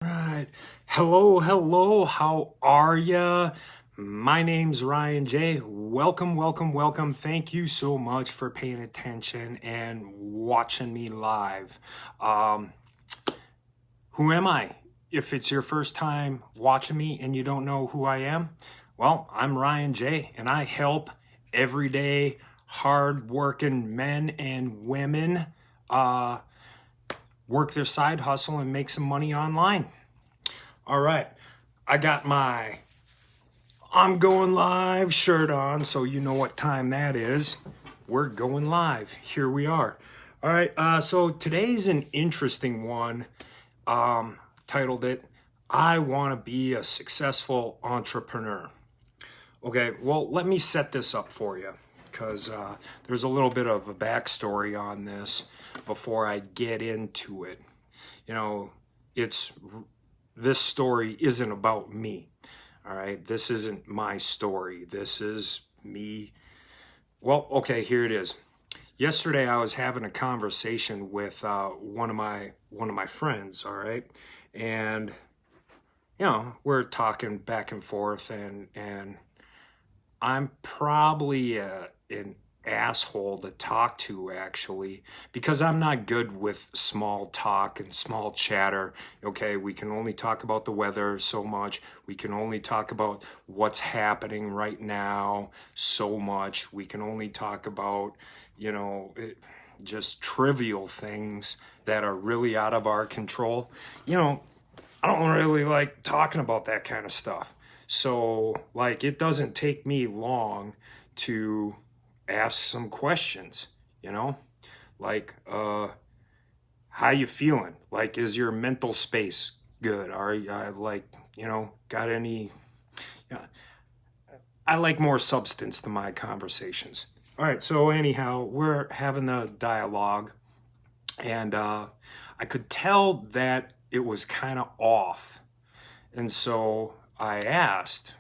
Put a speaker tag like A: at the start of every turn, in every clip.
A: Right. Hello, hello. How are ya? My name's Ryan J. Welcome, welcome, welcome. Thank you so much for paying attention and watching me live. Um, who am I? If it's your first time watching me and you don't know who I am, well, I'm Ryan J. and I help everyday, hard-working men and women work their side hustle and make some money online. All right, I got my I'm going live shirt on, so you know what time that is. We're going live. Here we are. All right, so today's an interesting one. Titled it, I Want to Be a Successful Entrepreneur. Okay, well, let me set this up for you because there's a little bit of a backstory on this before I get into it. You know, this story isn't about me. All right, this isn't my story. This is me. Well, okay, here it is. Yesterday, I was having a conversation with one of my friends. All right, and we're talking back and forth, and I'm probably an asshole to talk to, actually, because I'm not good with small talk and small chatter. Okay, we can only talk about the weather so much. We can only talk about what's happening right now so much. We can only talk about, just trivial things that are really out of our control. I don't really like talking about that kind of stuff. So, it doesn't take me long to ask some questions, how you feeling? Is your mental space good? Are you, got any, I like more substance to my conversations. All right, so anyhow, we're having the dialogue, and I could tell that it was kind of off. And so I asked,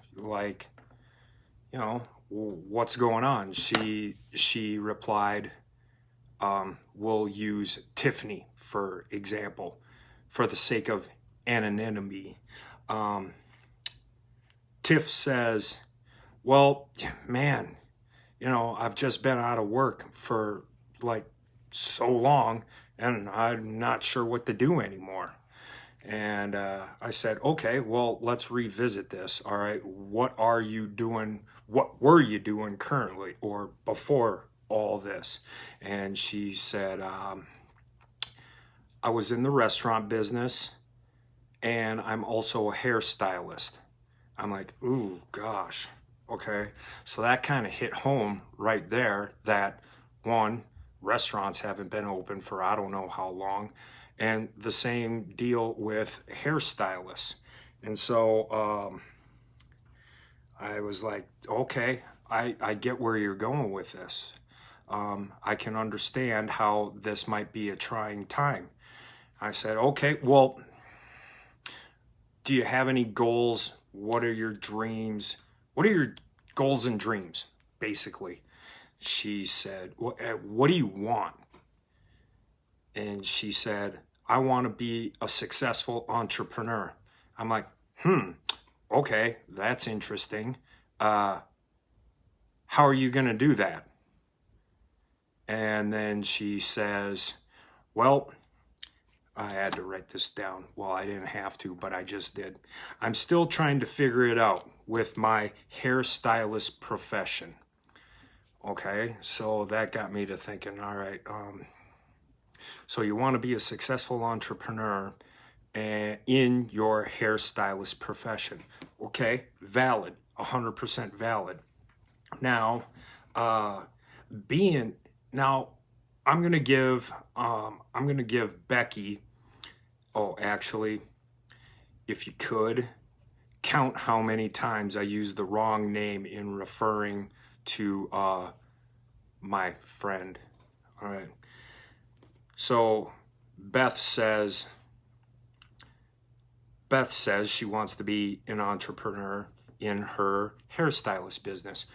A: what's going on? She replied, we'll use Tiffany, for example, for the sake of anonymity. Tiff says, well, man, I've just been out of work for so long and I'm not sure what to do anymore. And I said, okay, well, let's revisit this. All right, what are you doing? What were you doing currently or before all this? And she said, I was in the restaurant business and I'm also a hairstylist. I'm like, ooh, gosh. Okay. So that kind of hit home right there that one, restaurants haven't been open for I don't know how long. And the same deal with hairstylists. And so I was like, okay, I get where you're going with this. I can understand how this might be a trying time. I said, okay, well, do you have any goals? What are your dreams? What are your goals and dreams, basically? She said, what do you want? And she said, I want to be a successful entrepreneur. I'm like, okay, that's interesting. How are you going to do that? And then she says, well, I had to write this down. Well, I didn't have to, but I just did. I'm still trying to figure it out with my hairstylist profession. Okay, so that got me to thinking, all right, so you want to be a successful entrepreneur in your hairstylist profession. Okay, valid, 100% valid. Now, I'm gonna give Becky. Oh, actually, if you could count how many times I used the wrong name in referring to my friend. All right. So Beth says she wants to be an entrepreneur in her hairstylist business.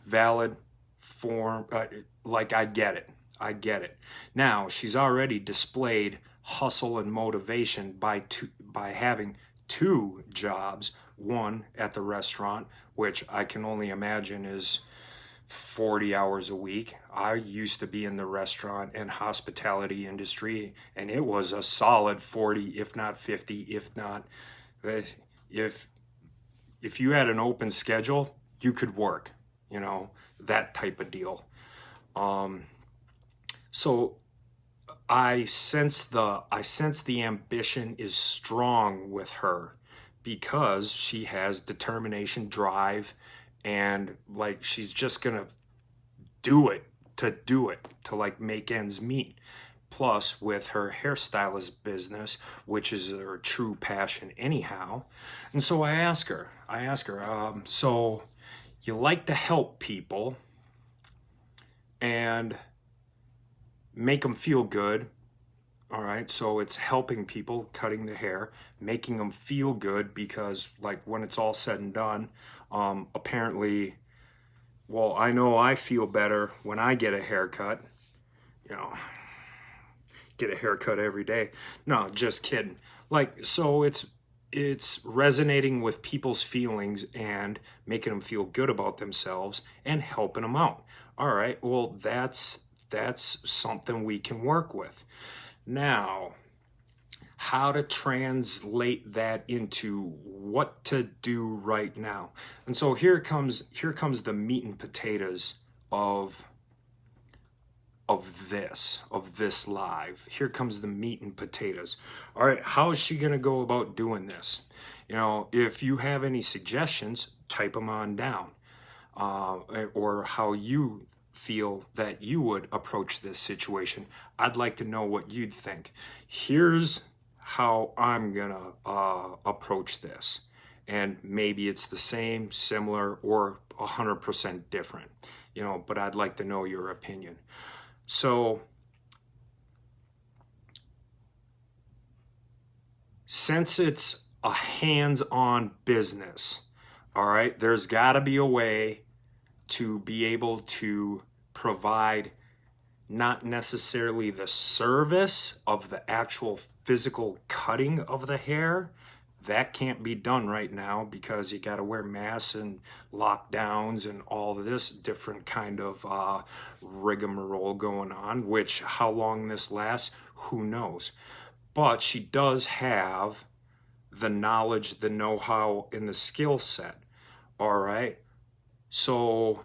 A: Valid form, I get it. Now, she's already displayed hustle and motivation by by having two jobs, one at the restaurant, which I can only imagine is 40 hours a week. I used to be in the restaurant and hospitality industry, and it was a solid 40, if not 50, if not, if you had an open schedule, you could work, you know, that type of deal. So I sense the ambition is strong with her because she has determination, drive, and like she's just gonna do it to like make ends meet. Plus, with her hairstylist business, which is her true passion anyhow. And so I ask her, so you like to help people and make them feel good. All right, so it's helping people, cutting the hair, making them feel good because, like, when it's all said and done, apparently, well, I know I feel better when I get a haircut. You know, get a haircut every day. No, just kidding. Like, so it's resonating with people's feelings and making them feel good about themselves and helping them out. All right, well, that's something we can work with. Now, how to translate that into what to do right now. And so here comes the meat and potatoes of this live. Here comes the meat and potatoes. All right, how is she going to go about doing this? You know, if you have any suggestions, type them on down, or how you feel that you would approach this situation. I'd like to know what you'd think. Here's how I'm gonna approach this, and maybe it's the same, similar, or 100% different, you know, but I'd like to know your opinion. So since it's a hands-on business, all right, there's got to be a way to be able to provide not necessarily the service of the actual physical cutting of the hair. That can't be done right now because you got to wear masks and lockdowns and all of this different kind of rigmarole going on, which how long this lasts, who knows. But she does have the knowledge, the know-how, and the skill set. All right. So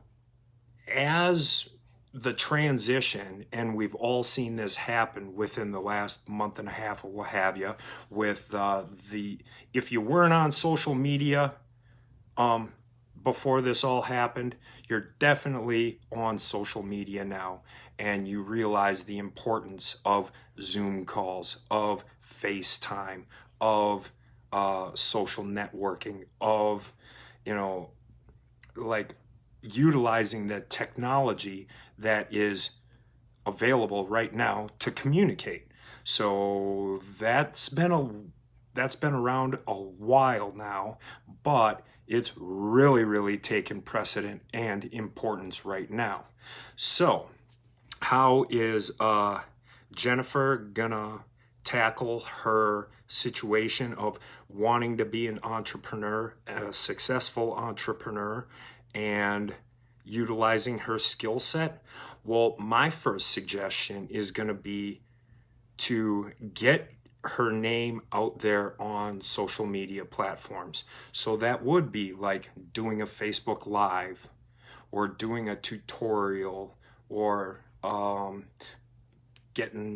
A: as the transition, and we've all seen this happen within the last month and a half or what have you, with if you weren't on social media before this all happened, you're definitely on social media now, and you realize the importance of Zoom calls, of FaceTime, of social networking, of, you know, like utilizing the technology that is available right now to communicate. So that's been around a while now, but it's really taken precedent and importance right now. So how is Jennifer gonna tackle her situation of wanting to be an entrepreneur, a successful entrepreneur, and utilizing her skill set? Well, my first suggestion is going to be to get her name out there on social media platforms. So that would be like doing a Facebook Live, or doing a tutorial, or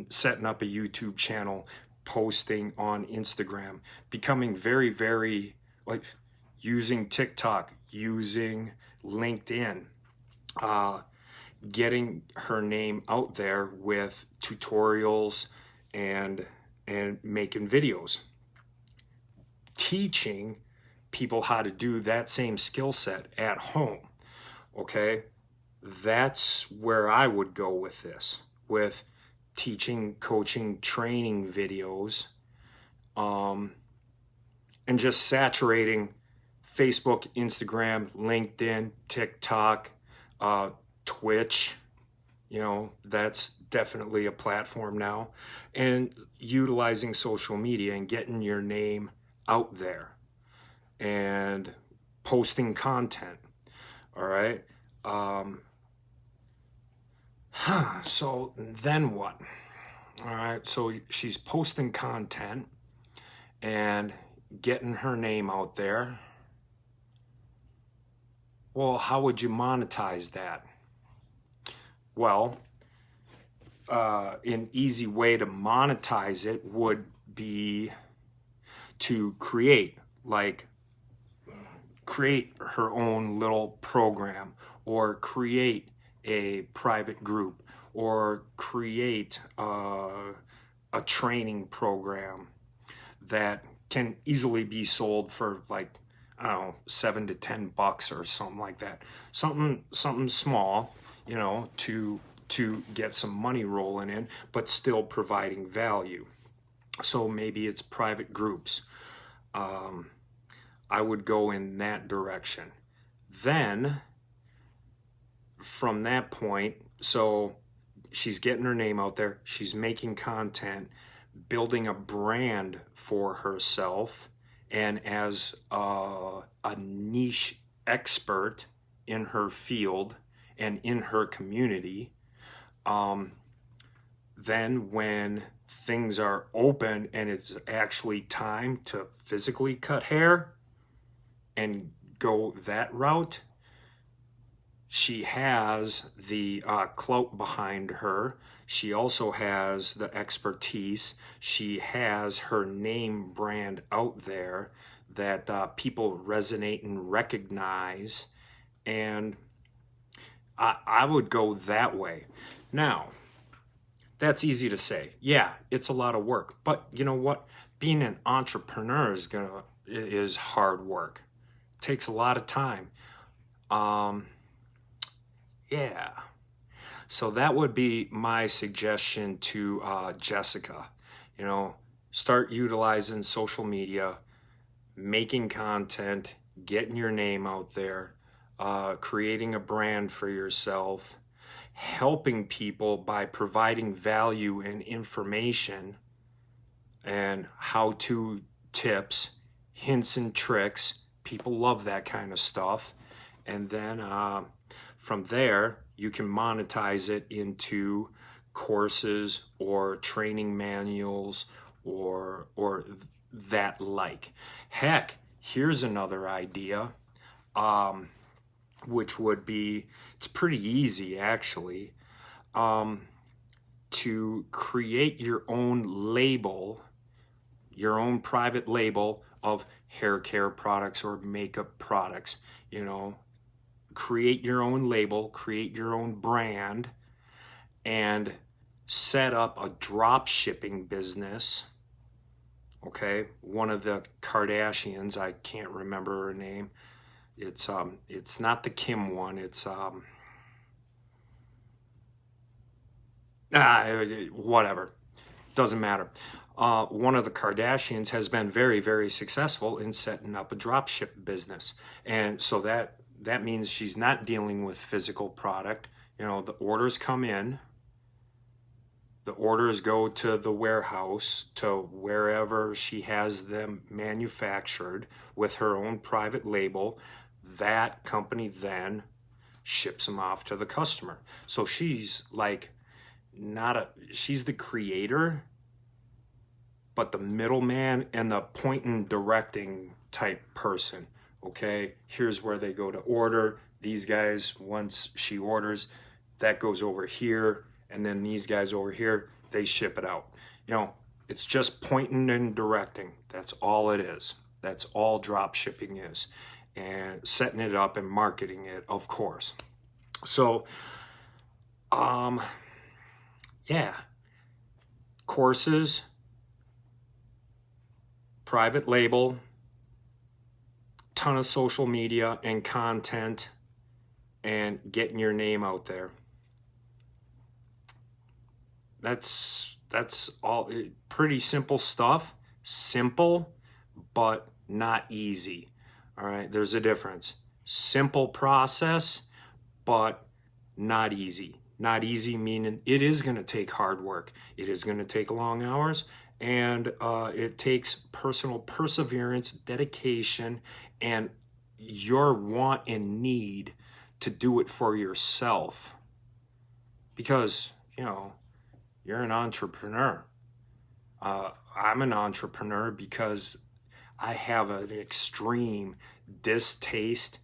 A: setting up a YouTube channel, posting on Instagram, becoming very like using TikTok, using LinkedIn, getting her name out there with tutorials and making videos, teaching people how to do that same skill set at home. Okay, that's where I would go with this, with teaching, coaching, training videos, and just saturating Facebook, Instagram, LinkedIn, TikTok, Twitch, You know, that's definitely a platform now. And utilizing social media and getting your name out there and posting content. All right. So then what? All right. So she's posting content and getting her name out there. Well, how would you monetize that? Well, an easy way to monetize it would be to create her own little program, or create a private group, or create a training program that can easily be sold for like, I don't know, $7 to $10 or something like that. Something small, you know, to get some money rolling in, but still providing value. So maybe it's private groups. I would go in that direction. Then from that point, so she's getting her name out there, she's making content, building a brand for herself, and as a niche expert in her field and in her community. Then when things are open and it's actually time to physically cut hair and go that route, she has the clout behind her. She also has the expertise. She has her name brand out there that people resonate and recognize. And I would go that way. Now, that's easy to say. Yeah, it's a lot of work. But you know what? Being an entrepreneur is hard work. It takes a lot of time. Yeah. So that would be my suggestion to Jessica. You know, start utilizing social media, making content, getting your name out there, creating a brand for yourself, helping people by providing value and information and how-to tips, hints and tricks. People love that kind of stuff. And then from there, you can monetize it into courses or training manuals or that like. Heck, here's another idea, which would be, it's pretty easy actually, to create your own label, your own private label of hair care products or makeup products. You know, create your own label, create your own brand, and set up a drop shipping business. Okay, one of the Kardashians, I can't remember her name. It's not the Kim one. It's whatever. Doesn't matter. One of the Kardashians has been very, very successful in setting up a drop ship business, and so that means she's not dealing with physical product. You know, the orders come in. The orders go to the warehouse, to wherever she has them manufactured with her own private label. That company then ships them off to the customer. So she's like she's the creator, but the middleman and the point and directing type person. Okay, here's where they go to order. These guys, once she orders, that goes over here. And then these guys over here, they ship it out. You know, it's just pointing and directing. That's all it is. That's all drop shipping is. And setting it up and marketing it, of course. So, yeah. Courses, private label, ton of social media and content, and getting your name out there. That's all. Pretty simple stuff. Simple, but not easy. All right, there's a difference. Simple process, but not easy. Not easy, meaning it is going to take hard work. It is going to take long hours, and it takes personal perseverance, dedication, and your want and need to do it for yourself. Because, you're an entrepreneur. I'm an entrepreneur because I have an extreme distaste,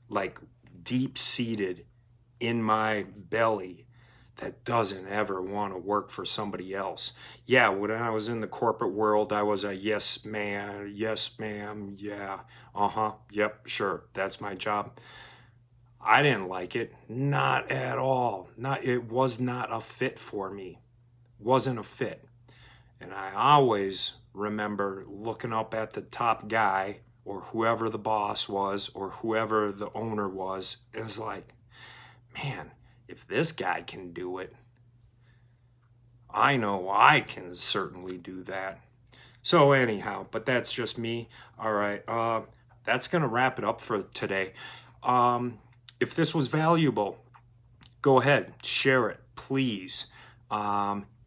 A: like deep-seated in my belly, that doesn't ever want to work for somebody else. Yeah, when I was in the corporate world, I was a yes man, yes ma'am, yeah, yep, sure, that's my job. I didn't like it, not at all. It was not a fit for me. Wasn't a fit. And I always remember looking up at the top guy, or whoever the boss was, or whoever the owner was. It was like, man, if this guy can do it, I know I can certainly do that. So anyhow, but that's just me. All right, that's going to wrap it up for today. If this was valuable, go ahead, share it, please.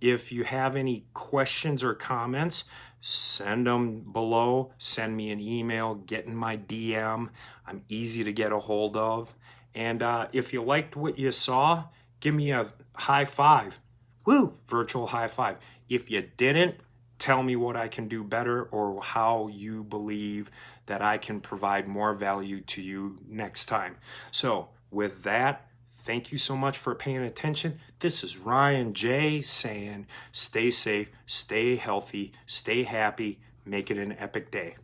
A: If you have any questions or comments, send them below. Send me an email, get in my DM. I'm easy to get a hold of. And if you liked what you saw, give me a high five. Woo! Virtual high five. If you didn't, tell me what I can do better, or how you believe that I can provide more value to you next time. So with that, thank you so much for paying attention. This is Ryan J saying, stay safe, stay healthy, stay happy, make it an epic day.